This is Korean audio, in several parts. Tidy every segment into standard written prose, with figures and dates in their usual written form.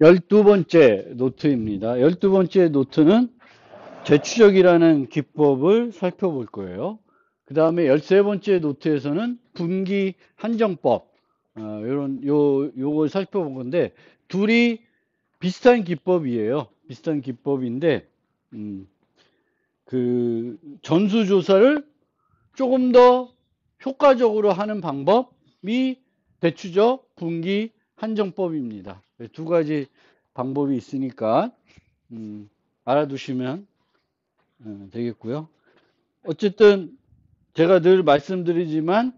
12번째 노트입니다. 12번째 노트는 재추적이라는 기법을 살펴볼 거예요. 그 다음에 13번째 노트에서는 분기 한정법, 요걸 살펴본 건데, 둘이 비슷한 기법이에요. 비슷한 기법인데, 음, 그 전수조사를 조금 더 효과적으로 하는 방법이 대추적 분기 한정법입니다. 두 가지 방법이 있으니까 음, 알아두시면 되겠고요. 어쨌든 제가 늘 말씀드리지만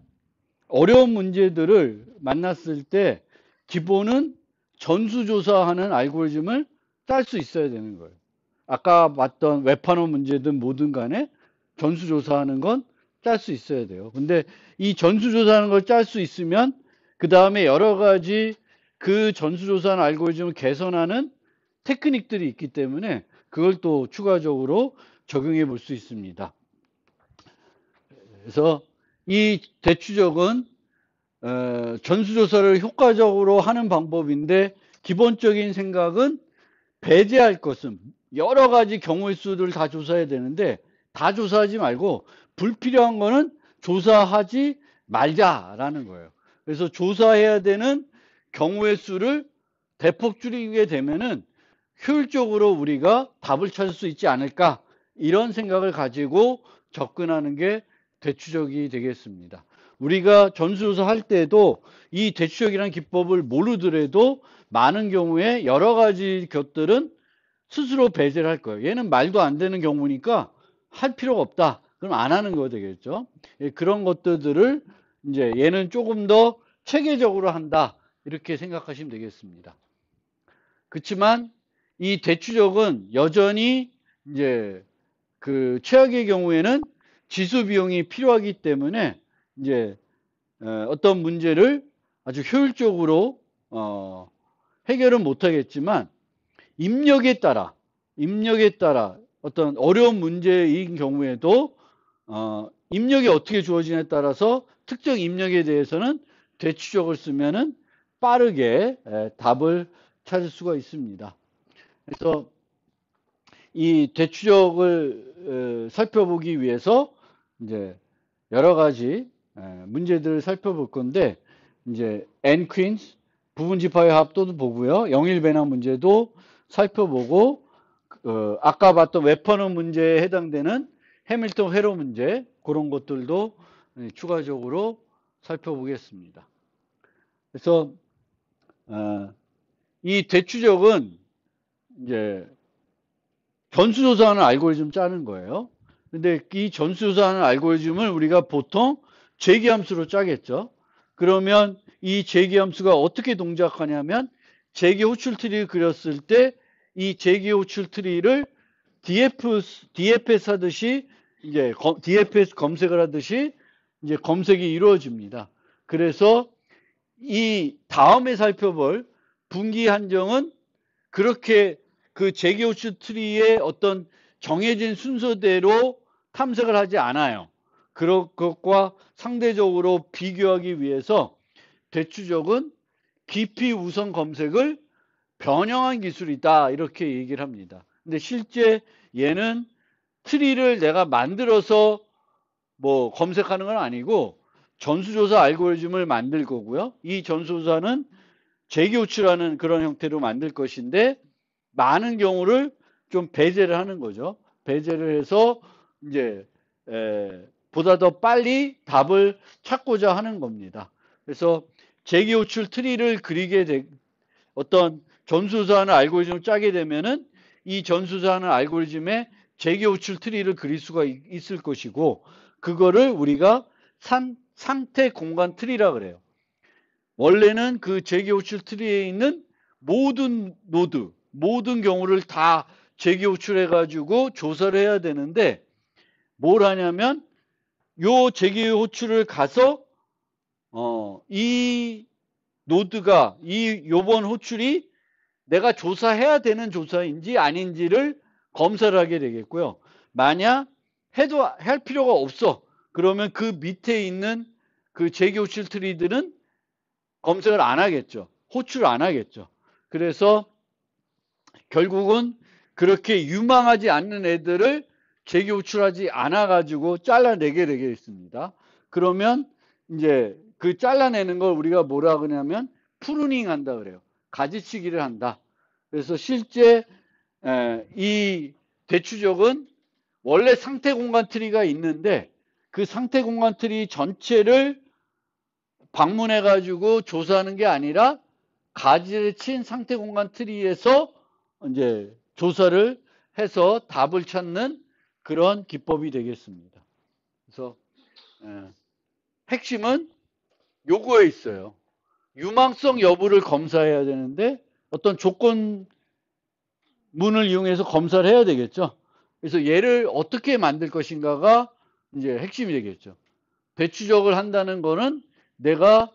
어려운 문제들을 만났을 때 기본은 전수조사하는 알고리즘을 짤 수 있어야 되는 거예요. 아까 봤던 웹판호 문제든 뭐든 간에 전수조사하는 건 짤 수 있어야 돼요. 근데 이 전수조사하는 걸 짤 수 있으면 그 다음에 여러 가지 그 전수조사하는 알고리즘을 개선하는 테크닉들이 있기 때문에 그걸 또 추가적으로 적용해 볼 수 있습니다. 그래서 이 대추적은 전수조사를 효과적으로 하는 방법인데 기본적인 생각은 배제할 것은 여러 가지 경우의 수를 다 조사해야 되는데 다 조사하지 말고 불필요한 거는 조사하지 말자라는 거예요. 그래서 조사해야 되는 경우의 수를 대폭 줄이게 되면은 효율적으로 우리가 답을 찾을 수 있지 않을까 이런 생각을 가지고 접근하는 게 대추적이 되겠습니다. 우리가 전수조사 할 때도 이 대추적이라는 기법을 모르더라도 많은 경우에 여러 가지 것들은 스스로 배제를 할 거예요. 얘는 말도 안 되는 경우니까 할 필요가 없다. 그럼 안 하는 거 되겠죠. 그런 것들을 이제 얘는 조금 더 체계적으로 한다. 이렇게 생각하시면 되겠습니다. 그렇지만 이 대추적은 여전히 이제 그 최악의 경우에는 지수 비용이 필요하기 때문에 이제 어떤 문제를 아주 효율적으로 해결은 못하겠지만 입력에 따라 어떤 어려운 문제인 경우에도 입력이 어떻게 주어지냐에 따라서 특정 입력에 대해서는 대추적을 쓰면은 빠르게 답을 찾을 수가 있습니다. 그래서 이 대추적을 살펴보기 위해서 이제 여러 가지 문제들을 살펴볼 건데 이제 n 퀸스 부분 집합의 합도 보고요. 영일 배낭 문제도 살펴보고 아까 봤던 웹퍼너 문제에 해당되는 해밀턴 회로 문제 그런 것들도 추가적으로 살펴보겠습니다. 그래서 이 대추적은 이제 전수조사하는 알고리즘 짜는 거예요. 근데 이 전수조사하는 알고리즘을 우리가 보통 재기함수로 짜겠죠. 그러면 이 재기함수가 어떻게 동작하냐면 재기 호출 트리를 그렸을 때 이 재기 호출 트리를 DFS 하듯이 이제 DFS 검색을 하듯이 이제 검색이 이루어집니다. 그래서 이 다음에 살펴볼 분기 한정은 그렇게 그 재기호출 트리의 어떤 정해진 순서대로 탐색을 하지 않아요. 그런 것과 상대적으로 비교하기 위해서 대추적은 깊이 우선 검색을 변형한 기술이다 이렇게 얘기를 합니다. 근데 실제 얘는 트리를 내가 만들어서 뭐 검색하는 건 아니고 전수조사 알고리즘을 만들 거고요. 이 전수조사는 재기호출하는 그런 형태로 만들 것인데 많은 경우를 좀 배제를 하는 거죠. 배제를 해서 이제 보다 더 빨리 답을 찾고자 하는 겁니다. 그래서 재기호출 트리를 그리게 어떤 전수조사하는 알고리즘을 짜게 되면은 이 전수조사하는 알고리즘의 재기호출 트리를 그릴 수가 있을 것이고 그거를 우리가 상태 공간 트리라 그래요. 원래는 그 재기호출 트리에 있는 모든 노드, 모든 경우를 다 재기호출해가지고 조사를 해야 되는데 뭘 하냐면 요 재기호출을 가서 이 노드가 요번 호출이 내가 조사해야 되는 조사인지 아닌지를 검사를 하게 되겠고요. 만약 해도 할 필요가 없어. 그러면 그 밑에 있는 그 재기호출 트리들은 검색을 안 하겠죠. 호출을 안 하겠죠. 그래서 결국은 그렇게 유망하지 않는 애들을 재기 호출하지 않아 가지고 잘라내게 되겠습니다. 그러면 이제 그 잘라내는 걸 우리가 뭐라 그러냐면 프루닝 한다 그래요. 가지치기를 한다. 그래서 실제 이 대추적은 원래 상태 공간 트리가 있는데 그 상태 공간 트리 전체를 방문해 가지고 조사하는 게 아니라 가지를 친 상태 공간 트리에서 이제 조사를 해서 답을 찾는 그런 기법이 되겠습니다. 그래서 핵심은 요거에 있어요. 유망성 여부를 검사해야 되는데 어떤 조건문을 이용해서 검사를 해야 되겠죠. 그래서 얘를 어떻게 만들 것인가가 이제 핵심이 되겠죠. 배추적을 한다는 거는 내가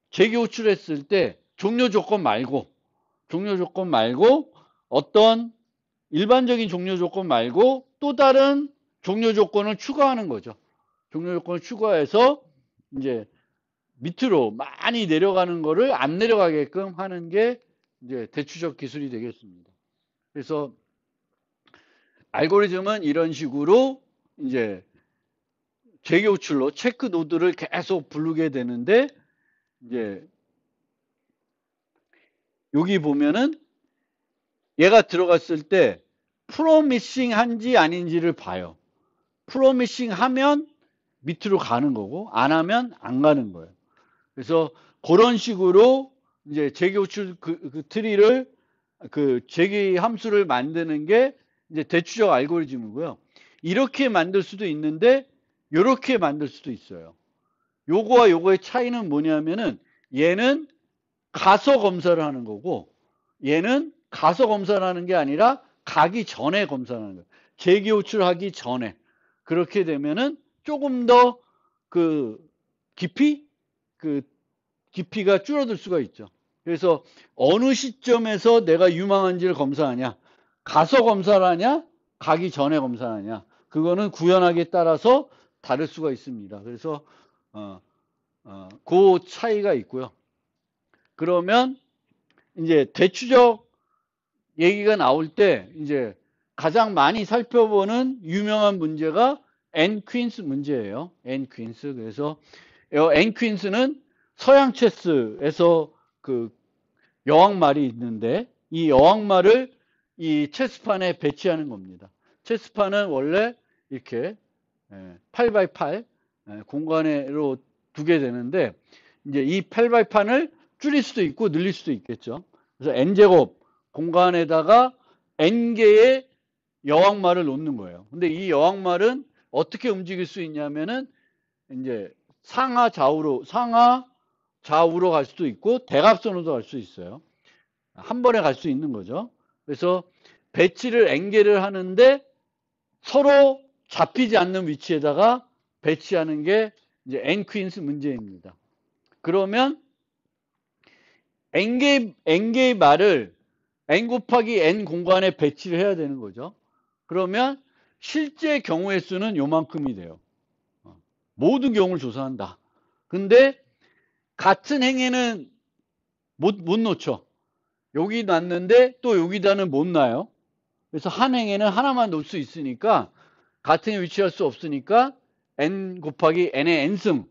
재기 호출했을 때 종료 조건 말고 어떤 일반적인 종료 조건 말고 또 다른 종료 조건을 추가하는 거죠. 종료 조건을 추가해서 이제 밑으로 많이 내려가는 거를 안 내려가게끔 하는 게 이제 대추적 기술이 되겠습니다. 그래서 알고리즘은 이런 식으로 이제 재기 호출로 체크 노드를 계속 부르게 되는데 이제 여기 보면은 얘가 들어갔을 때 프로미싱 한지 아닌지를 봐요. 프로미싱 하면 밑으로 가는 거고 안 하면 안 가는 거예요. 그래서 그런 식으로 이제 재기 호출 그 트리를 그 재기 함수를 만드는 게 이제 대추적 알고리즘이고요. 이렇게 만들 수도 있는데 이렇게 만들 수도 있어요. 요거와 요거의 차이는 뭐냐면은 얘는 가서 검사를 하는 거고 얘는 가서 검사를 하는 게 아니라 가기 전에 검사를 하는 거예요. 재기 호출하기 전에. 그렇게 되면은 조금 더 그 깊이가 줄어들 수가 있죠. 그래서 어느 시점에서 내가 유망한지를 검사하냐, 가서 검사를 하냐, 가기 전에 검사를 하냐, 그거는 구현하기에 따라서 다를 수가 있습니다. 그래서 그 차이가 있고요. 그러면 이제 대추적 얘기가 나올 때 이제 가장 많이 살펴보는 유명한 문제가 N 퀸스 문제예요. N 퀸스. 그래서 N 퀸스는 서양 체스에서 그 여왕말이 있는데 이 여왕말을 이 체스판에 배치하는 겁니다. 체스판은 원래 이렇게 8x8 공간으로 두게 되는데 이제 이 8x8을 줄일 수도 있고 늘릴 수도 있겠죠. 그래서 n제곱 공간에다가 n개의 여왕말을 놓는 거예요. 근데 이 여왕말은 어떻게 움직일 수 있냐면은 이제 상하 좌우로 갈 수도 있고 대각선으로도 갈 수 있어요. 한 번에 갈 수 있는 거죠. 그래서 배치를 n개를 하는데 서로 잡히지 않는 위치에다가 배치하는 게 이제 n 퀸스 문제입니다. 그러면 n개의 말을 n 곱하기 n 공간에 배치를 해야 되는 거죠. 그러면 실제 경우의 수는 요만큼이 돼요. 모든 경우를 조사한다. 근데 같은 행에는 못 놓죠. 여기 놨는데 또 여기다는 못 놔요. 그래서 한 행에는 하나만 놓을 수 있으니까 같은 에 위치할 수 없으니까 n 곱하기 n의 n승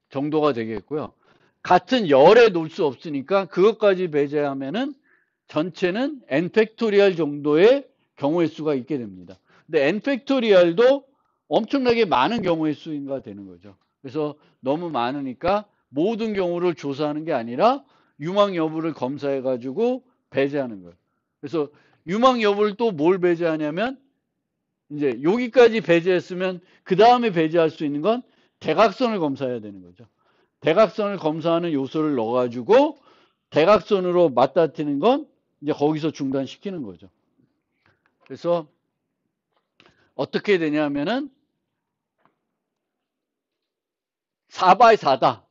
정도가 되겠고요. 같은 열에 놓을 수 없으니까 그것까지 배제하면은 전체는 n 팩토리얼 정도의 경우의 수가 있게 됩니다. 근데 n 팩토리얼도 엄청나게 많은 경우의 수가 되는 거죠. 그래서 너무 많으니까 모든 경우를 조사하는 게 아니라 유망 여부를 검사해 가지고 배제하는 거예요. 그래서 유망 여부를 또 뭘 배제하냐면 이제 여기까지 배제했으면 그 다음에 배제할 수 있는 건 대각선을 검사해야 되는 거죠. 대각선을 검사하는 요소를 넣어가지고 대각선으로 맞닿는 건 이제 거기서 중단시키는 거죠. 그래서 어떻게 되냐면은 4x4다.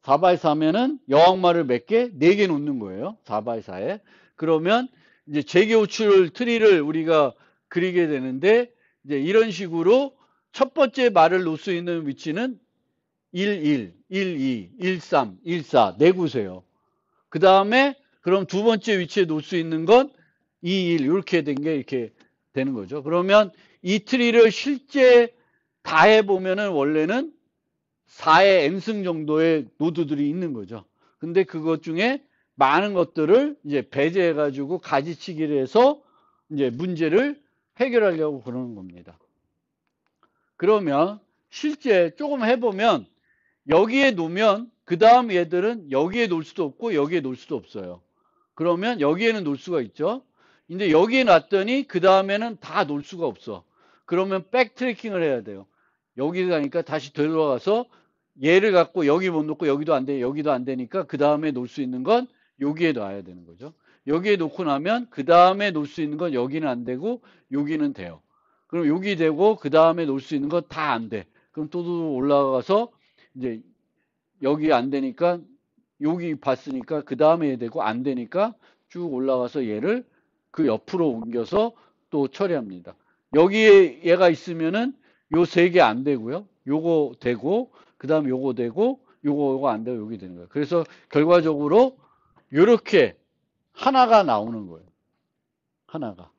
4x4면은 여왕말을 몇 개? 4개 놓는 거예요. 4x4에. 그러면 이제 재기 호출 트리를 우리가 그리게 되는데 이제 이런 식으로 첫 번째 말을 놓을 수 있는 위치는 1, 1, 1, 2, 1, 3, 1, 4 네 구세요. 그 다음에 그럼 두 번째 위치에 놓을 수 있는 건 2, 1 이렇게 된 게 이렇게 되는 거죠. 그러면 이 트리를 실제 다 해보면은 원래는 4의 n승 정도의 노드들이 있는 거죠. 근데 그것 중에 많은 것들을 이제 배제해가지고 가지치기를 해서 이제 문제를 해결하려고 그러는 겁니다. 그러면 실제 조금 해보면 여기에 놓으면 그 다음 얘들은 여기에 놓을 수도 없고 여기에 놓을 수도 없어요. 그러면 여기에는 놓을 수가 있죠. 근데 여기에 놨더니 그 다음에는 다 놓을 수가 없어. 그러면 백트래킹을 해야 돼요. 여기 가니까 다시 되돌아가서 얘를 갖고 여기 못 놓고 여기도 안 돼, 여기도 안 되니까 그 다음에 놓을 수 있는 건 여기에 놔야 되는 거죠. 여기에 놓고 나면 그 다음에 놓을 수 있는 건 여기는 안 되고 여기는 돼요. 그럼 여기 되고 그 다음에 놓을 수 있는 건 다 안 돼. 그럼 또 올라가서 이제 여기 안 되니까 여기 봤으니까 그 다음에 되고 안 되니까 쭉 올라가서 얘를 그 옆으로 옮겨서 또 처리합니다. 여기에 얘가 있으면은 요 세 개 안 되고요. 요거 되고 그 다음 요거 되고 요거 안 되고 여기 되는 거예요. 그래서 결과적으로 요렇게 하나가 나오는 거예요. 하나가.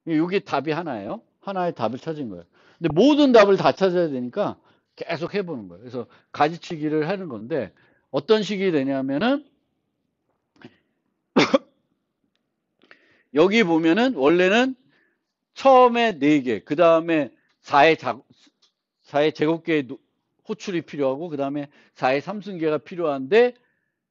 이게 답이 하나예요. 하나의 답을 찾은 거예요. 근데 모든 답을 다 찾아야 되니까 계속 해보는 거예요. 그래서 가지치기를 하는 건데 어떤 식이 되냐면은 여기 보면은 원래는 처음에 4개, 그 다음에 4의 제곱계의 호출이 필요하고 그 다음에 4의 삼승계가 필요한데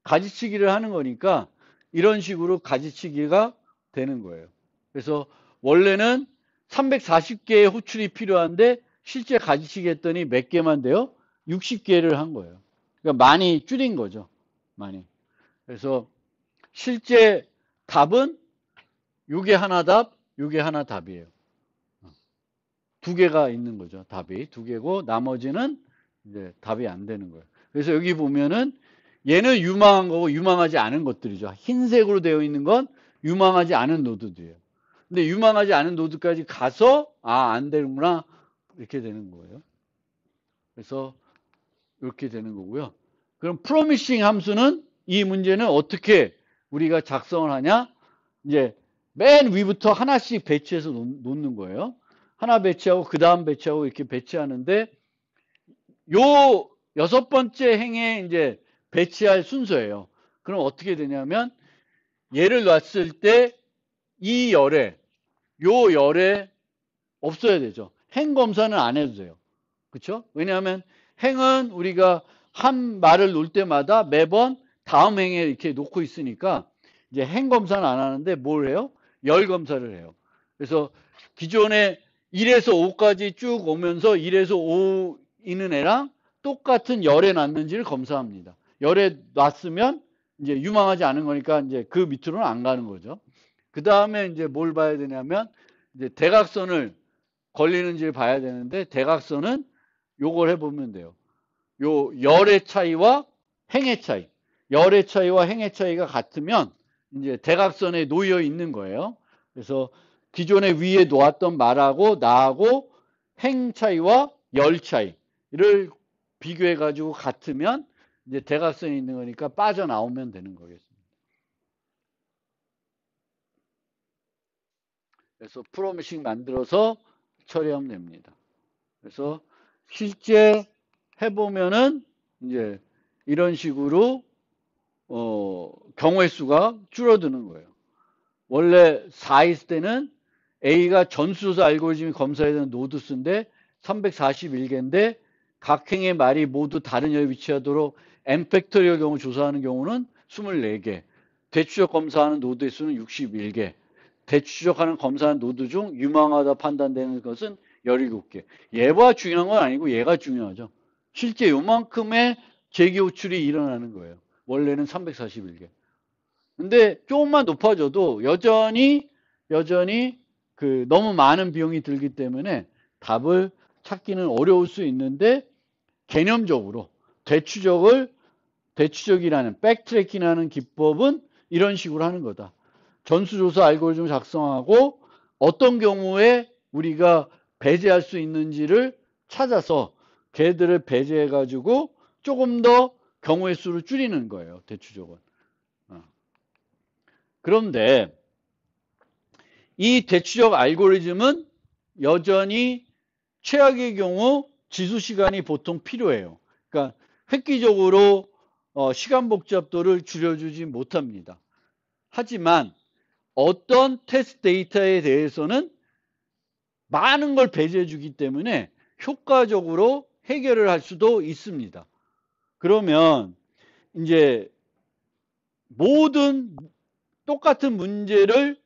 가지치기를 하는 거니까 이런 식으로 가지치기가 되는 거예요. 그래서 원래는 340개의 호출이 필요한데 실제 가지치기 했더니 몇 개만 돼요? 60개를 한 거예요. 그러니까 많이 줄인 거죠. 많이. 그래서 실제 답은 요게 하나 답, 요게 하나 답이에요. 두 개가 있는 거죠. 답이 두 개고 나머지는 이제 답이 안 되는 거예요. 그래서 여기 보면은 얘는 유망한 거고 유망하지 않은 것들이죠. 흰색으로 되어 있는 건 유망하지 않은 노드들이에요. 근데 유망하지 않은 노드까지 가서 안 되는구나 이렇게 되는 거예요. 그래서 이렇게 되는 거고요. 그럼 프로미싱 함수는 이 문제는 어떻게 우리가 작성을 하냐? 이제 맨 위부터 하나씩 배치해서 놓는 거예요. 하나 배치하고 그 다음 배치하고 이렇게 배치하는데 요 6번째 행에 이제 배치할 순서예요. 그럼 어떻게 되냐면 얘를 놨을 때 이 열에 요 열에 없어야 되죠. 행 검사는 안 해도 돼요. 그렇죠? 왜냐하면 행은 우리가 한 말을 놓을 때마다 매번 다음 행에 이렇게 놓고 있으니까 이제 행 검사는 안 하는데 뭘 해요? 열 검사를 해요. 그래서 기존에 1에서 5까지 쭉 오면서 1에서 5 있는 애랑 똑같은 열에 놨는지를 검사합니다. 열에 놨으면 이제 유망하지 않은 거니까 이제 그 밑으로는 안 가는 거죠. 그 다음에 이제 뭘 봐야 되냐면 이제 대각선을 걸리는지를 봐야 되는데 대각선은 요걸 해보면 돼요. 요 열의 차이와 행의 차이. 열의 차이와 행의 차이가 같으면 이제 대각선에 놓여 있는 거예요. 그래서 기존에 위에 놓았던 말하고 나하고 행 차이와 열 차이를 비교해 가지고 같으면 이제 대각선에 있는 거니까 빠져나오면 되는 거겠습니다. 그래서 프로미싱 만들어서 처리하면 됩니다. 그래서 실제 해보면은 이제 이런 식으로 경우의 수가 줄어드는 거예요. 원래 4 있을 때는 A가 전수조사 알고리즘이 검사해야 되는 노드 수인데 341개인데 각 행의 말이 모두 다른 열에 위치하도록 n 팩토리얼 경우 조사하는 경우는 24개, 대추적 검사하는 노드의 수는 61개, 대추적하는 검사하는 노드 중 유망하다 판단되는 것은 17개. 얘가 중요한 건 아니고 얘가 중요하죠. 실제 요만큼의 재기 호출이 일어나는 거예요. 원래는 341개. 근데 조금만 높아져도 여전히 그 너무 많은 비용이 들기 때문에 답을 찾기는 어려울 수 있는데 개념적으로 대추적이라는 백트래킹이라는 기법은 이런 식으로 하는 거다. 전수조사 알고리즘을 작성하고 어떤 경우에 우리가 배제할 수 있는지를 찾아서 걔들을 배제해 가지고 조금 더 경우의 수를 줄이는 거예요. 대추적은. 그런데 이 대추적 알고리즘은 여전히 최악의 경우 지수 시간이 보통 필요해요. 그러니까 획기적으로 시간 복잡도를 줄여주지 못합니다. 하지만 어떤 테스트 데이터에 대해서는 많은 걸 배제해 주기 때문에 효과적으로 해결을 할 수도 있습니다. 그러면 이제 모든 똑같은 문제를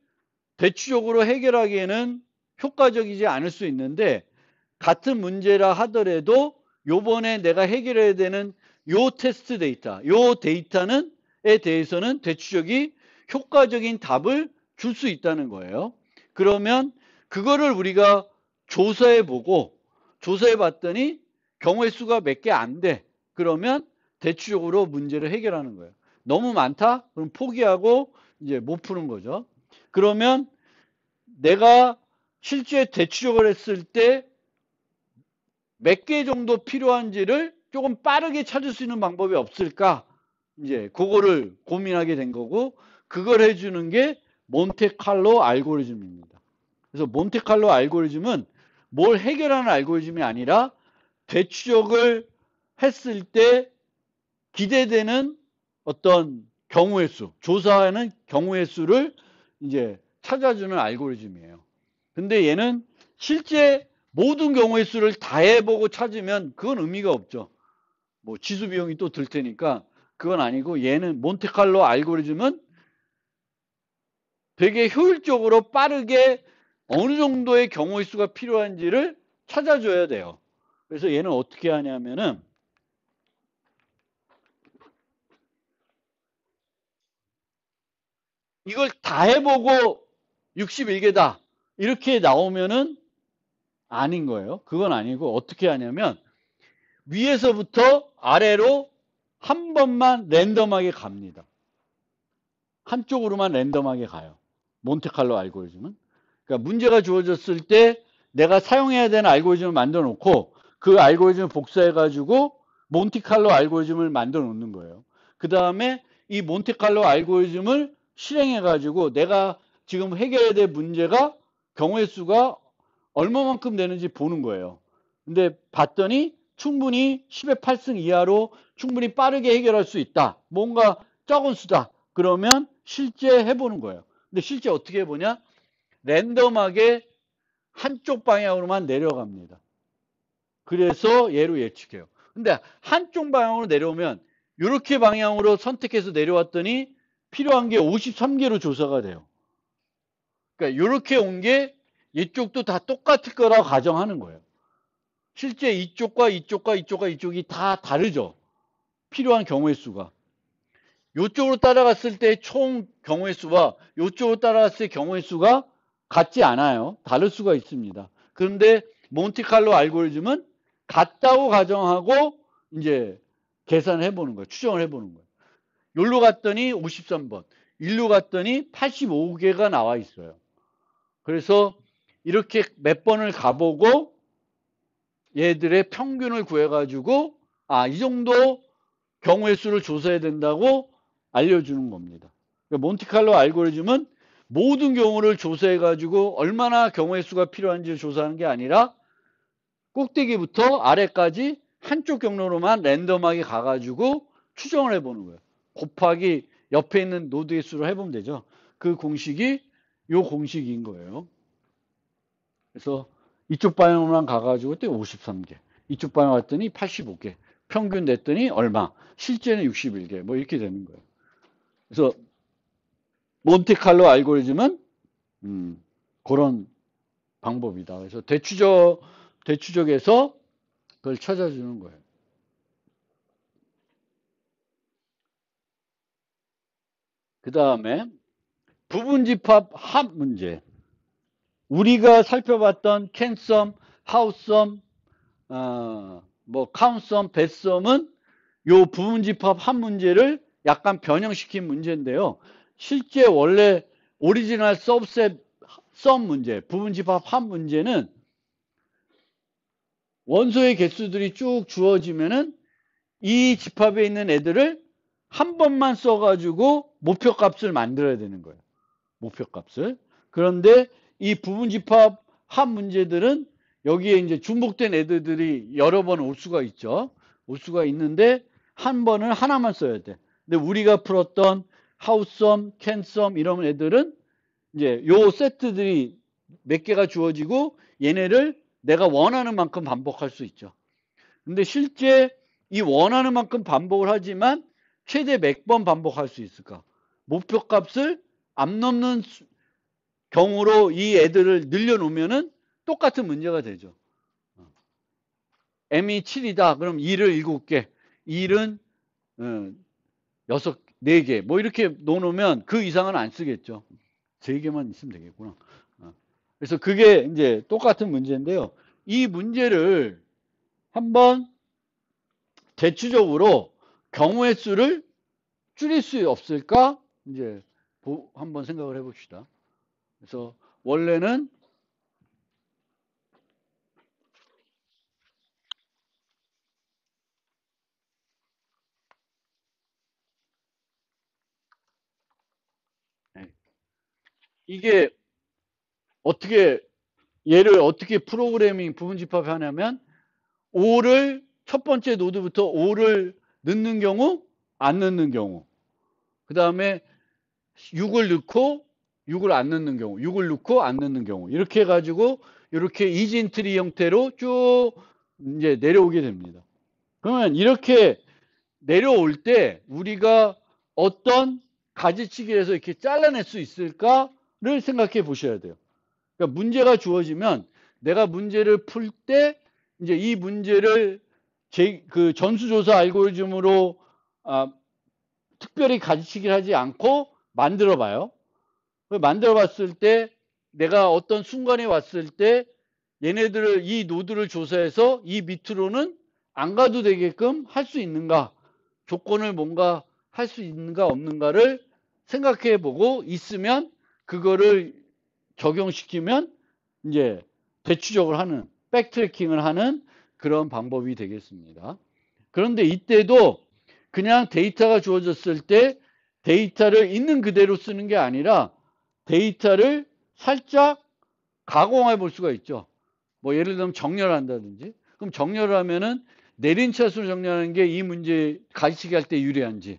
대추적으로 해결하기에는 효과적이지 않을 수 있는데, 같은 문제라 하더라도 요번에 내가 해결해야 되는 요 테스트 데이터, 요 데이터는 에 대해서는 대추적이 효과적인 답을 줄 수 있다는 거예요. 그러면 그거를 우리가 조사해 보고, 조사해 봤더니 경우의 수가 몇 개 안 돼. 그러면 대추적으로 문제를 해결하는 거예요. 너무 많다? 그럼 포기하고 이제 못 푸는 거죠. 그러면 내가 실제 대추적을 했을 때 몇 개 정도 필요한지를 조금 빠르게 찾을 수 있는 방법이 없을까? 이제 그거를 고민하게 된 거고, 그걸 해주는 게 몬테칼로 알고리즘입니다. 그래서 몬테칼로 알고리즘은 뭘 해결하는 알고리즘이 아니라 대추적을 했을 때 기대되는 어떤 경우의 수, 조사하는 경우의 수를 이제 찾아주는 알고리즘이에요. 근데 얘는 실제 모든 경우의 수를 다 해보고 찾으면 그건 의미가 없죠. 뭐 지수 비용이 또 들 테니까 그건 아니고, 얘는 몬테칼로 알고리즘은 되게 효율적으로 빠르게 어느 정도의 경우의 수가 필요한지를 찾아줘야 돼요. 그래서 얘는 어떻게 하냐면은 이걸 다 해보고 61개다 이렇게 나오면은 아닌 거예요. 그건 아니고 어떻게 하냐면 위에서부터 아래로 한 번만 랜덤하게 갑니다. 한쪽으로만 랜덤하게 가요. 몬테칼로 알고리즘은. 그러니까 문제가 주어졌을 때 내가 사용해야 되는 알고리즘을 만들어 놓고 그 알고리즘을 복사해 가지고 몬테칼로 알고리즘을 만들어 놓는 거예요. 그 다음에 이 몬테칼로 알고리즘을 실행해 가지고 내가 지금 해결해야 될 문제가 경우의 수가 얼마만큼 되는지 보는 거예요. 근데 봤더니 충분히 10의 8승 이하로 충분히 빠르게 해결할 수 있다. 뭔가 적은 수다. 그러면 실제 해보는 거예요. 근데 실제 어떻게 해보냐? 랜덤하게 한쪽 방향으로만 내려갑니다. 그래서 얘로 예측해요. 근데 한쪽 방향으로 내려오면 이렇게 방향으로 선택해서 내려왔더니 필요한 게 53개로 조사가 돼요. 그러니까 이렇게 온 게 이쪽도 다 똑같을 거라고 가정하는 거예요. 실제 이쪽과 이쪽과 이쪽과 이쪽이 다 다르죠. 필요한 경우의 수가. 이쪽으로 따라갔을 때 총 경우의 수와 이쪽으로 따라갔을 때 경우의 수가 같지 않아요. 다를 수가 있습니다. 그런데 몬테칼로 알고리즘은 같다고 가정하고 이제 계산을 해보는 거예요. 추정을 해보는 거예요. 여기로 갔더니 53번, 일로 갔더니 85개가 나와 있어요. 그래서 이렇게 몇 번을 가보고 얘들의 평균을 구해가지고 이 정도 경우의 수를 조사해야 된다고 알려주는 겁니다. 그러니까 몬테칼로 알고리즘은 모든 경우를 조사해가지고 얼마나 경우의 수가 필요한지를 조사하는 게 아니라 꼭대기부터 아래까지 한쪽 경로로만 랜덤하게 가가지고 추정을 해보는 거예요. 곱하기 옆에 있는 노드의 수로 해보면 되죠. 그 공식이 요 공식인 거예요. 그래서 이쪽 방향으로만 가가지고 또 53개, 이쪽 방향 갔더니 85개, 평균 냈더니 얼마, 실제는 61개, 뭐 이렇게 되는 거예요. 그래서 몬테칼로 알고리즘은 그런 방법이다. 그래서 대추적에서 그걸 찾아주는 거예요. 그 다음에 부분집합 합 문제. 우리가 살펴봤던 캔썸, 하우썸, 뭐 카운썸, 배썸은 요 부분집합 합 문제를 약간 변형시킨 문제인데요. 실제 원래 오리지널 서브셋 썸 문제, 부분집합 합 문제는 원소의 개수들이 쭉 주어지면은 이 집합에 있는 애들을 한 번만 써가지고 목표값을 만들어야 되는 거예요. 목표값을. 그런데 이 부분집합 합 문제들은 여기에 이제 중복된 애들이 여러 번 올 수가 있죠. 올 수가 있는데 한 번은 하나만 써야 돼. 근데 우리가 풀었던 하우썸, 캔썸 이런 애들은 이제 요 세트들이 몇 개가 주어지고 얘네를 내가 원하는 만큼 반복할 수 있죠. 근데 실제 이 원하는 만큼 반복을 하지만 최대 몇 번 반복할 수 있을까? 목표값을 안 넘는 경우로 이 애들을 늘려놓으면은 똑같은 문제가 되죠. m이 7이다. 그럼 2를 7개, 1은 4개, 뭐 이렇게 놓으면 그 이상은 안 쓰겠죠. 3개만 있으면 되겠구나. 그래서 그게 이제 똑같은 문제인데요. 이 문제를 한번 대추적으로 경우의 수를 줄일 수 없을까? 이제 한번 생각을 해봅시다. 그래서 원래는 이게 어떻게 얘를 어떻게 프로그래밍 부분집합하냐면 5를 첫 번째 노드부터 5를 넣는 경우, 안 넣는 경우, 그 다음에 6을 넣고 6을 안 넣는 경우, 6을 넣고 안 넣는 경우, 이렇게 해가지고 이렇게 이진트리 형태로 쭉 이제 내려오게 됩니다. 그러면 이렇게 내려올 때 우리가 어떤 가지치기에서 이렇게 잘라낼 수 있을까를 생각해 보셔야 돼요. 그러니까 문제가 주어지면 내가 문제를 풀 때 이제 이 문제를 그 전수조사 알고리즘으로 특별히 가지치기를 하지 않고 만들어 봐요. 만들어 봤을 때 내가 어떤 순간에 왔을 때 얘네들을 이 노드를 조사해서 이 밑으로는 안 가도 되게끔 할 수 있는가, 조건을 뭔가 할 수 있는가 없는가를 생각해 보고 있으면 그거를 적용시키면 이제 대추적을 하는, 백트래킹을 하는 그런 방법이 되겠습니다. 그런데 이때도 그냥 데이터가 주어졌을 때 데이터를 있는 그대로 쓰는 게 아니라 데이터를 살짝 가공해 볼 수가 있죠. 뭐 예를 들면 정렬을 한다든지. 그럼 정렬을 하면은 내림차순을 정렬하는 게 이 문제 가지치기 할 때 유리한지,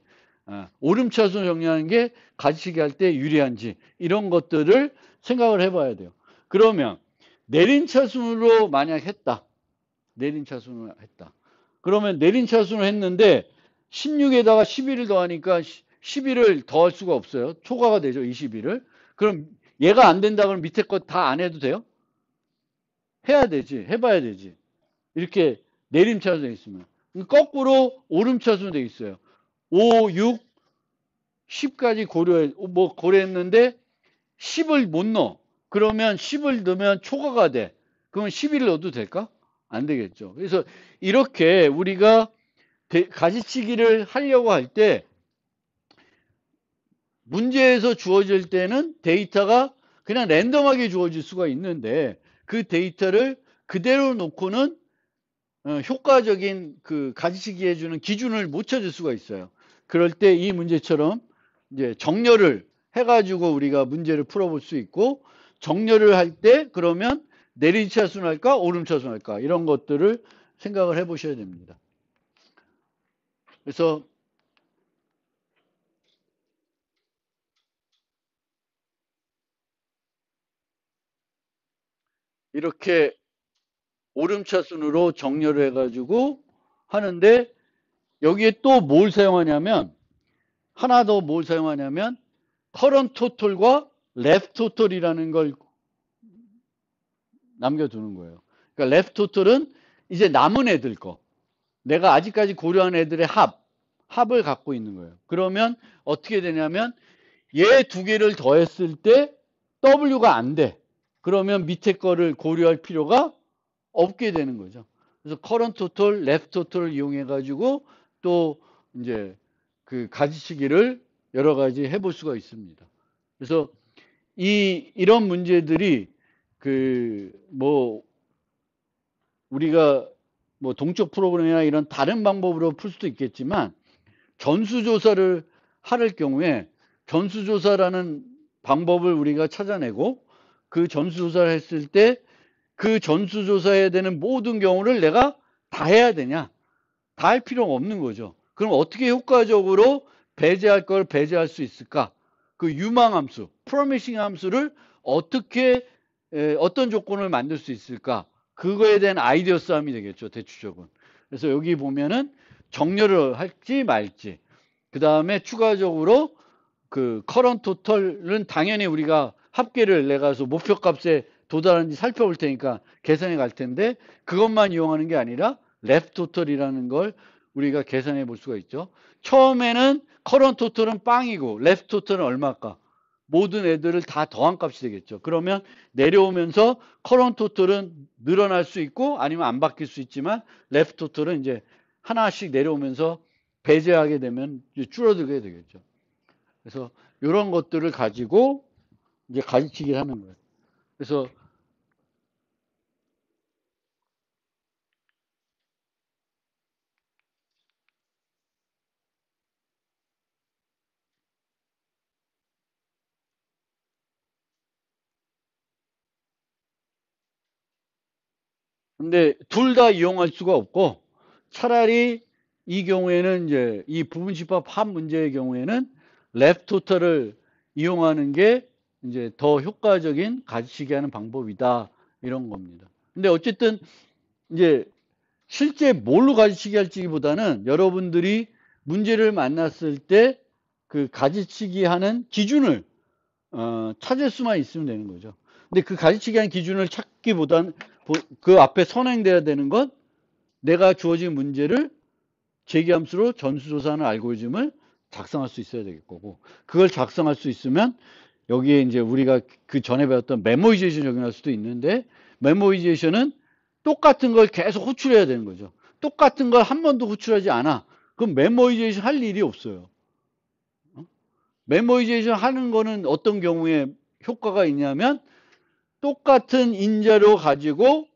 오름차순을 정렬하는 게 가지치기 할 때 유리한지, 이런 것들을 생각을 해봐야 돼요. 그러면 내림차순으로 만약 했다. 내림차순을 했다. 그러면 내림차순을 했는데 16에다가 11을 더하니까 11을 더할 수가 없어요. 초과가 되죠. 21을. 그럼 얘가 안 된다 그러면 밑에 거 다 안 해도 돼요? 해야 되지. 해봐야 되지. 이렇게 내림차순 돼 있으면. 거꾸로 오름차순 돼 있어요. 5, 6, 10까지 고려했는데 10을 못 넣어. 그러면 10을 넣으면 초과가 돼. 그러면 11을 넣어도 될까? 안 되겠죠. 그래서 이렇게 우리가 가지치기를 하려고 할 때 문제에서 주어질 때는 데이터가 그냥 랜덤하게 주어질 수가 있는데 그 데이터를 그대로 놓고는 효과적인 그 가지치기 해주는 기준을 못 찾을 수가 있어요. 그럴 때 이 문제처럼 이제 정렬을 해가지고 우리가 문제를 풀어볼 수 있고, 정렬을 할 때 그러면 내림차순 할까 오름차순 할까 이런 것들을 생각을 해 보셔야 됩니다. 그래서 이렇게 오름차순으로 정렬을 해가지고 하는데 여기에 또 뭘 사용하냐면 하나 더 뭘 사용하냐면 current total과 left total이라는 걸 남겨두는 거예요. 그러니까 left total은 이제 남은 애들 거, 내가 아직까지 고려한 애들의 합을 갖고 있는 거예요. 그러면 어떻게 되냐면 얘 두 개를 더했을 때 W가 안 돼. 그러면 밑에 거를 고려할 필요가 없게 되는 거죠. 그래서 current total, left total을 이용해 가지고 또 이제 그 가지치기를 여러 가지 해볼 수가 있습니다. 그래서 이런 문제들이 그 뭐 우리가 뭐 동적 프로그램이나 이런 다른 방법으로 풀 수도 있겠지만 전수조사를 할 경우에 전수조사라는 방법을 우리가 찾아내고 그 전수조사를 했을 때 그 전수조사해야 되는 모든 경우를 내가 다 해야 되냐? 다 할 필요가 없는 거죠. 그럼 어떻게 효과적으로 배제할 걸 배제할 수 있을까? 그 유망함수, 프로미싱 함수를 어떻게 어떤 조건을 만들 수 있을까? 그거에 대한 아이디어 싸움이 되겠죠, 대추적은. 그래서 여기 보면은 정렬을 할지 말지. 그 다음에 추가적으로 그 커런트 토털은 당연히 우리가 합계를 내가서 목표값에 도달하는지 살펴볼 테니까 계산해 갈 텐데 그것만 이용하는 게 아니라 랩 토털이라는 걸 우리가 계산해 볼 수가 있죠. 처음에는 커런트 토털은 빵이고 랩 토털은 얼마일까? 모든 애들을 다 더한 값이 되겠죠. 그러면 내려오면서 커런트 토털은 늘어날 수 있고 아니면 안 바뀔 수 있지만 랩 토털은 이제 하나씩 내려오면서 배제하게 되면 줄어들게 되겠죠. 그래서 이런 것들을 가지고 이제 가르치기를 하는 거예요. 그래서 근데 둘 다 이용할 수가 없고 차라리 이 경우에는 이제 이 부분집합 합 문제의 경우에는 랩 토탈을 이용하는 게 이제 더 효과적인 가르치게 하는 방법이다 이런 겁니다. 근데 어쨌든 이제 실제 뭘로 가르치게 할지보다는 여러분들이 문제를 만났을 때 그 가르치기 하는 기준을 찾을 수만 있으면 되는 거죠. 근데 그 가르치기 하는 기준을 찾기보다는 그 앞에 선행돼야 되는 건 내가 주어진 문제를 재기함수로 전수조사하는 알고리즘을 작성할 수 있어야 되겠 거고 그걸 작성할 수 있으면 여기에 이제 우리가 그 전에 배웠던 메모이제이션 적용할 수도 있는데 메모이제이션은 똑같은 걸 계속 호출해야 되는 거죠. 똑같은 걸 한 번도 호출하지 않아. 그럼 메모이제이션 할 일이 없어요. 메모이제이션 하는 거는 어떤 경우에 효과가 있냐면 똑같은 인자료 가지고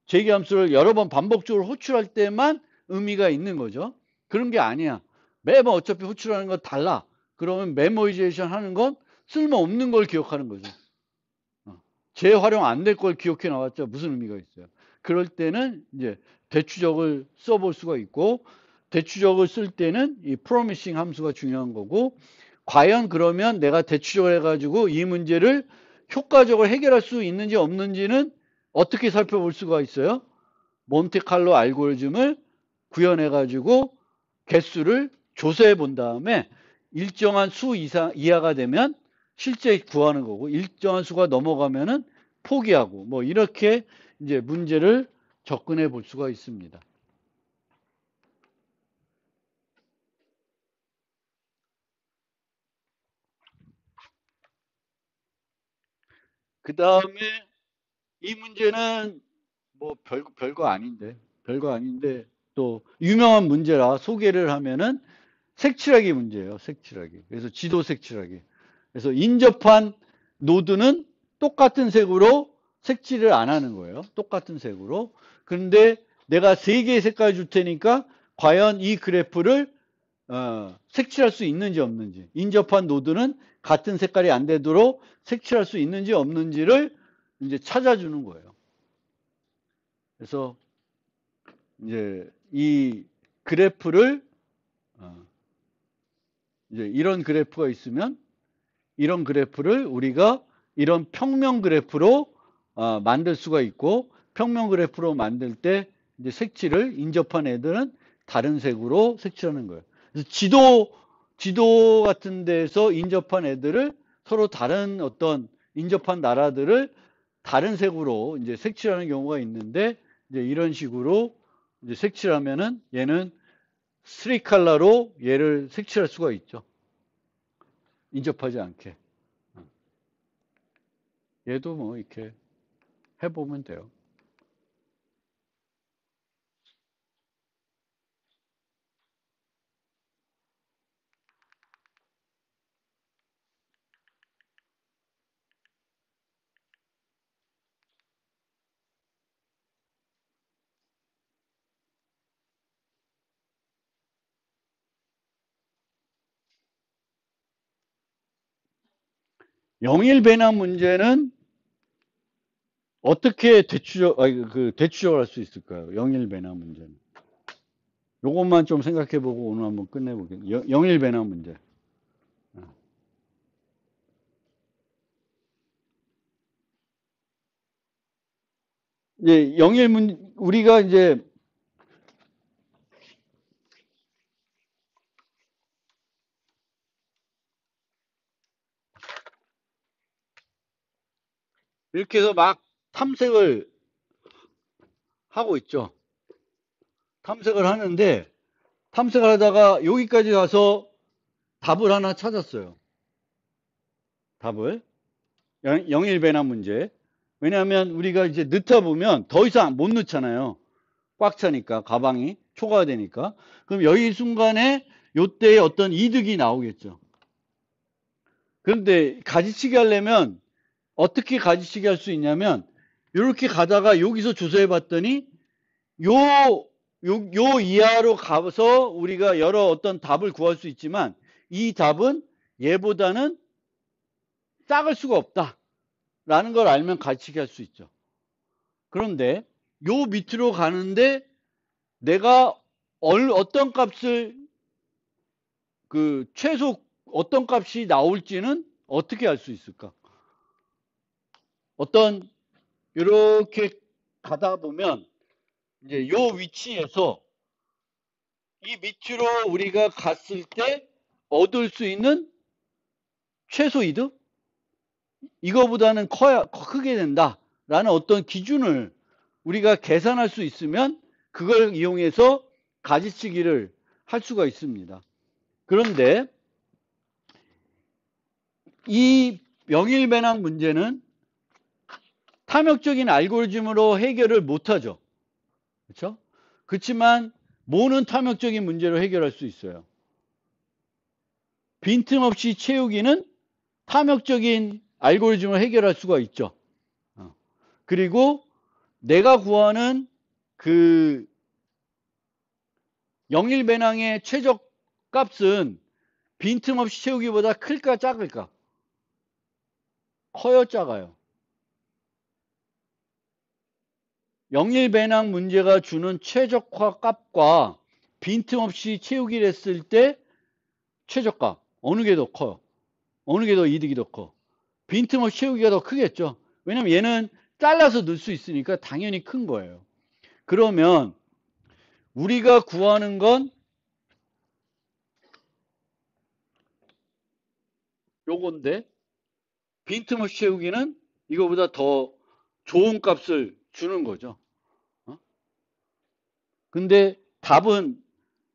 재기함수를 여러 번 반복적으로 호출할 때만 의미가 있는 거죠. 그런 게 아니야. 매번 어차피 호출하는 건 달라. 그러면 메모이제이션 하는 건 쓸모없는 걸 기억하는 거죠. 재활용 안 될 걸 기억해 나왔자 무슨 의미가 있어요. 그럴 때는 이제 대추적을 써볼 수가 있고 대추적을 쓸 때는 이 프로미싱 함수가 중요한 거고 과연 그러면 내가 대추적을 해가지고 이 문제를 효과적으로 해결할 수 있는지 없는지는 어떻게 살펴볼 수가 있어요? 몬테칼로 알고리즘을 구현해가지고 개수를 조사해 본 다음에 일정한 수 이상 이하가 되면 실제 구하는 거고 일정한 수가 넘어가면은 포기하고 뭐 이렇게 이제 문제를 접근해 볼 수가 있습니다. 그 다음에 이 문제는 뭐 별거 아닌데 별거 아닌데 또 유명한 문제라 소개를 하면은 색칠하기 문제예요. 색칠하기. 그래서 지도 색칠하기. 그래서 인접한 노드는 똑같은 색으로 색칠을 안 하는 거예요. 똑같은 색으로. 그런데 내가 세 개의 색깔 줄 테니까 과연 이 그래프를 색칠할 수 있는지 없는지 인접한 노드는 같은 색깔이 안 되도록 색칠할 수 있는지 없는지를 이제 찾아주는 거예요. 그래서 이제 이 그래프를 이제 이런 그래프가 있으면 이런 그래프를 우리가 이런 평면 그래프로 만들 수가 있고 평면 그래프로 만들 때 이제 색칠을 인접한 애들은 다른 색으로 색칠하는 거예요. 그래서 지도 같은 데서 인접한 애들을 서로 다른 어떤 인접한 나라들을 다른 색으로 이제 색칠하는 경우가 있는데 이제 이런 식으로 이제 색칠하면은 얘는 스리칼라로 얘를 색칠할 수가 있죠. 인접하지 않게. 얘도 뭐 이렇게 해보면 돼요. 영일 배남 문제는 어떻게 대추적을 할 수 있을까요? 영일 배남 문제는. 요것만 좀 생각해보고 오늘 한번 끝내보겠습니다. 영일 배남 문제. 이제 우리가 이제 이렇게 해서 막 탐색을 하고 있죠. 탐색을 하는데, 탐색을 하다가 여기까지 가서 답을 하나 찾았어요. 답을. 영일 배남 문제. 왜냐하면 우리가 이제 넣다 보면 더 이상 못 넣잖아요. 꽉 차니까, 가방이 초과되니까. 그럼 여기 순간에 요때에 어떤 이득이 나오겠죠. 그런데 가지치기 하려면 어떻게 가지치기 할 수 있냐면, 이렇게 가다가 여기서 조사해 봤더니 요, 요 이하로 가서 우리가 여러 어떤 답을 구할 수 있지만 이 답은 얘보다는 작을 수가 없다라는 걸 알면 가지치기 할 수 있죠. 그런데 요 밑으로 가는데 내가 어떤 값을 최소 어떤 값이 나올지는 어떻게 알 수 있을까? 어떤 이렇게 가다 보면 이제 요 위치에서 이 밑으로 우리가 갔을 때 얻을 수 있는 최소 이득? 이거보다는 크게 된다라는 어떤 기준을 우리가 계산할 수 있으면 그걸 이용해서 가지치기를 할 수가 있습니다. 그런데 이 명일배낭 문제는 탐욕적인 알고리즘으로 해결을 못하죠. 그렇죠? 그렇지만 뭐는 탐욕적인 문제로 해결할 수 있어요. 빈틈없이 채우기는 탐욕적인 알고리즘을 해결할 수가 있죠. 그리고 내가 구하는 그 영일 배낭의 최적 값은 빈틈없이 채우기보다 클까 작을까? 커요, 작아요? 영일 배낭 문제가 주는 최적화 값과 빈틈없이 채우기를 했을 때 최저값 어느 게 더 커요? 어느 게 더 이득이 더 커? 빈틈없이 채우기가 더 크겠죠. 왜냐면 얘는 잘라서 넣을 수 있으니까 당연히 큰 거예요. 그러면 우리가 구하는 건 요건데 빈틈없이 채우기는 이거보다 더 좋은 값을 주는 거죠. 어? 근데 답은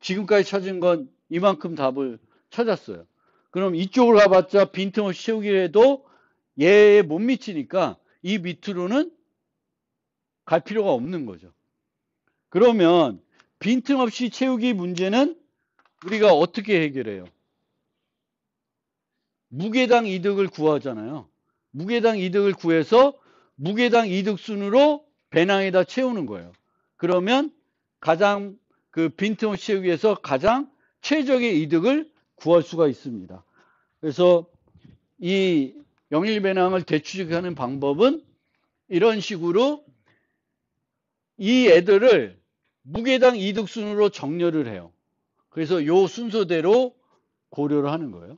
지금까지 찾은 건 이만큼 답을 찾았어요. 그럼 이쪽을 가봤자 빈틈없이 채우기를 해도 얘에 못 미치니까 이 밑으로는 갈 필요가 없는 거죠. 그러면 빈틈없이 채우기 문제는 우리가 어떻게 해결해요? 무게당 이득을 구하잖아요. 무게당 이득을 구해서 무게당 이득 순으로 배낭에다 채우는 거예요. 그러면 가장 빈틈없이 채우기에서 가장 최적의 이득을 구할 수가 있습니다. 그래서 이 영일 배낭을 대추적하는 방법은 이런 식으로 이 애들을 무게당 이득 순으로 정렬을 해요. 그래서 요 순서대로 고려를 하는 거예요.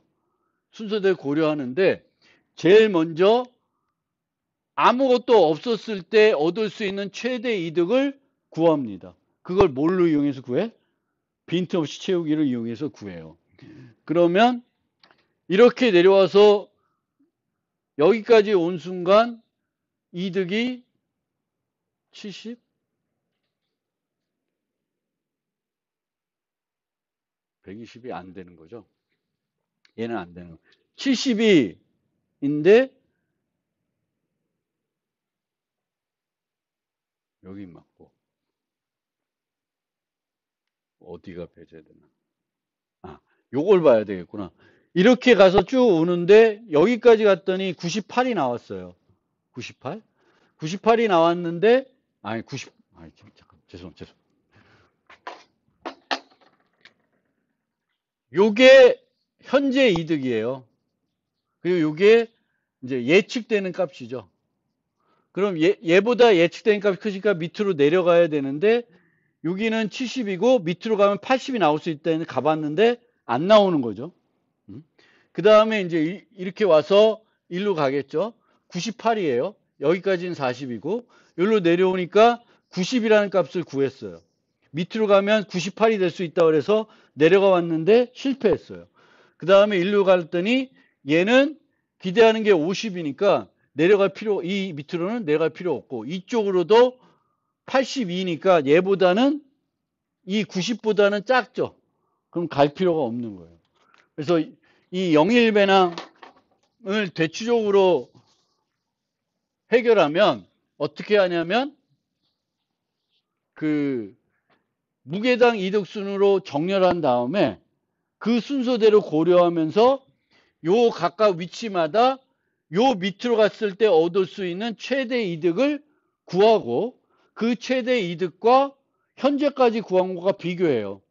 순서대로 고려하는데 제일 먼저 아무것도 없었을 때 얻을 수 있는 최대 이득을 구합니다. 그걸 뭘로 이용해서 구해? 빈틈없이 채우기를 이용해서 구해요. 그러면 이렇게 내려와서 여기까지 온 순간 이득이 70? 120이 안 되는 거죠. 얘는 안 되는 거. 72인데 여기 맞고 어디가 배제되나? 아, 요걸 봐야 되겠구나. 이렇게 가서 쭉 오는데 여기까지 갔더니 98이 나왔어요. 98? 98이 나왔는데 아니 90 아니 잠깐 죄송. 요게 현재 이득이에요. 그리고 요게 이제 예측되는 값이죠. 그럼 얘보다 예측되는 값이 크니까 밑으로 내려가야 되는데 여기는 70이고 밑으로 가면 80이 나올 수 있다는 가봤는데 안 나오는 거죠. 그 다음에 이제 이렇게 와서 일로 가겠죠. 98이에요. 여기까지는 40이고 여기로 내려오니까 90이라는 값을 구했어요. 밑으로 가면 98이 될 수 있다고 그래서 내려가 왔는데 실패했어요. 그 다음에 일로 갔더니 얘는 기대하는 게 50이니까 이 밑으로는 내려갈 필요 없고 이쪽으로도 82니까 얘보다는 이 90보다는 작죠. 그럼 갈 필요가 없는 거예요. 그래서 이 영일배낭을 대추적으로 해결하면 어떻게 하냐면 그 무게당 이득순으로 정렬한 다음에 그 순서대로 고려하면서 요 각각 위치마다 요 밑으로 갔을 때 얻을 수 있는 최대 이득을 구하고 그 최대 이득과 현재까지 구한 거가 비교해요.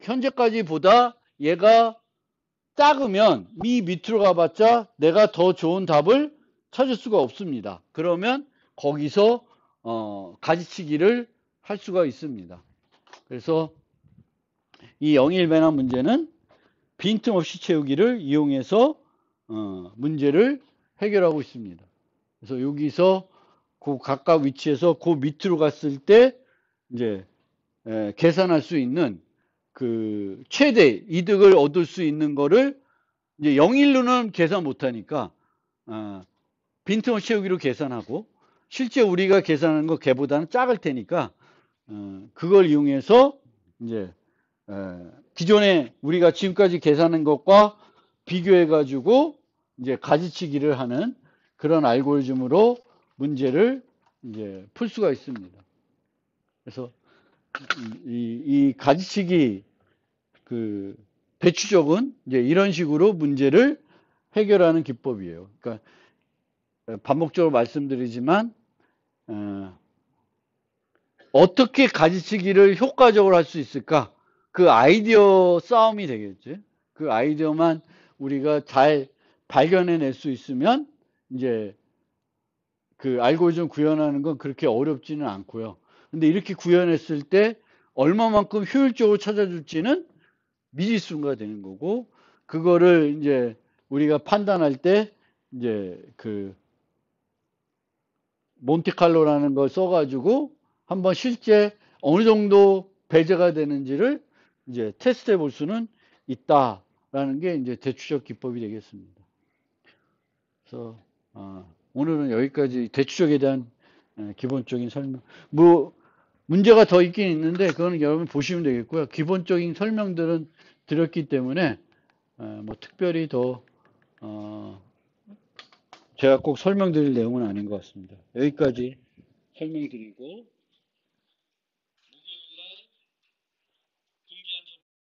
현재까지보다 얘가 작으면 이 밑으로 가봤자 내가 더 좋은 답을 찾을 수가 없습니다. 그러면 거기서 가지치기를 할 수가 있습니다. 그래서 이 영일배낭 문제는 빈틈없이 채우기를 이용해서 문제를 해결하고 있습니다. 그래서 여기서 그 각각 위치에서 그 밑으로 갔을 때 이제 계산할 수 있는 그 최대 이득을 얻을 수 있는 거를 이제 0일로는 계산 못하니까 빈틈없이 채우기로 계산하고 실제 우리가 계산하는 거 걔보다는 작을 테니까 그걸 이용해서 이제 기존에 우리가 지금까지 계산한 것과 비교해 가지고 이제 가지치기를 하는 그런 알고리즘으로 문제를 이제 풀 수가 있습니다. 그래서 이 가지치기 그 대추적은 이제 이런 식으로 문제를 해결하는 기법이에요. 그러니까 반복적으로 말씀드리지만 어떻게 가지치기를 효과적으로 할 수 있을까? 그 아이디어 싸움이 되겠지. 그 아이디어만 우리가 잘 발견해낼 수 있으면 이제 그 알고리즘 구현하는 건 그렇게 어렵지는 않고요. 근데 이렇게 구현했을 때 얼마만큼 효율적으로 찾아줄지는 미지수가 되는 거고, 그거를 이제 우리가 판단할 때 이제 그 몬테칼로라는 걸 써가지고 한번 실제 어느 정도 배제가 되는지를 이제 테스트해 볼 수는 있다라는 게 이제 대추적 기법이 되겠습니다. 그래서 오늘은 여기까지 대추적에 대한 기본적인 설명. 뭐 문제가 더 있긴 있는데 그거는 여러분 보시면 되겠고요. 기본적인 설명들은 드렸기 때문에 뭐 특별히 더 제가 꼭 설명드릴 내용은 아닌 것 같습니다. 여기까지 설명드리고